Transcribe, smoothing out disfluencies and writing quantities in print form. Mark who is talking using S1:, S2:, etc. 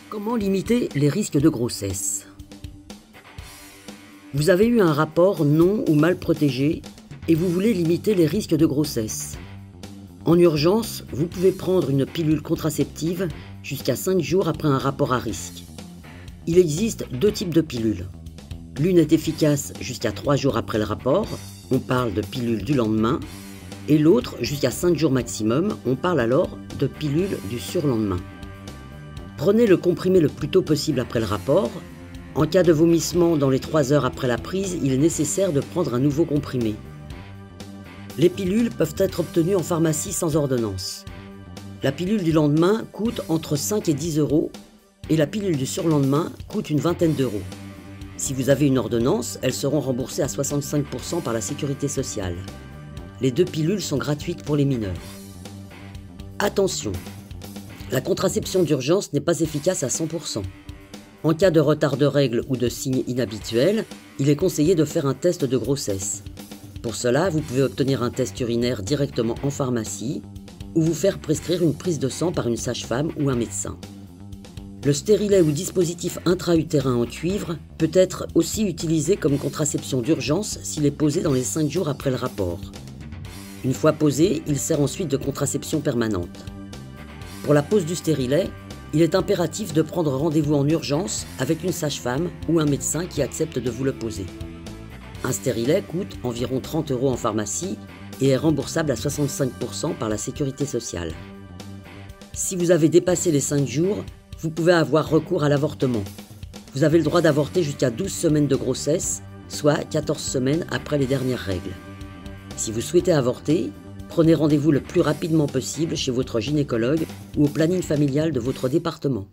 S1: Comment limiter les risques de grossesse? Vous avez eu un rapport non ou mal protégé et vous voulez limiter les risques de grossesse. En urgence, vous pouvez prendre une pilule contraceptive jusqu'à 5 jours après un rapport à risque. Il existe 2 types de pilules. L'une est efficace jusqu'à 3 jours après le rapport, on parle de pilule du lendemain, et l'autre jusqu'à 5 jours maximum, on parle alors de pilule du surlendemain. Prenez le comprimé le plus tôt possible après le rapport. En cas de vomissement dans les 3 heures après la prise, il est nécessaire de prendre un nouveau comprimé. Les pilules peuvent être obtenues en pharmacie sans ordonnance. La pilule du lendemain coûte entre 5 et 10 € et la pilule du surlendemain coûte une vingtaine d'euros. Si vous avez une ordonnance, elles seront remboursées à 65 % par la sécurité sociale. Les 2 pilules sont gratuites pour les mineurs. Attention, la contraception d'urgence n'est pas efficace à 100 %. En cas de retard de règles ou de signes inhabituels, il est conseillé de faire un test de grossesse. Pour cela, vous pouvez obtenir un test urinaire directement en pharmacie ou vous faire prescrire une prise de sang par une sage-femme ou un médecin. Le stérilet ou dispositif intra-utérin en cuivre peut être aussi utilisé comme contraception d'urgence s'il est posé dans les 5 jours après le rapport. Une fois posé, il sert ensuite de contraception permanente. Pour la pose du stérilet, il est impératif de prendre rendez-vous en urgence avec une sage-femme ou un médecin qui accepte de vous le poser. Un stérilet coûte environ 30 € en pharmacie et est remboursable à 65 % par la sécurité sociale. Si vous avez dépassé les 5 jours, vous pouvez avoir recours à l'avortement. Vous avez le droit d'avorter jusqu'à 12 semaines de grossesse, soit 14 semaines après les dernières règles. Si vous souhaitez avorter, prenez rendez-vous le plus rapidement possible chez votre gynécologue ou au planning familial de votre département.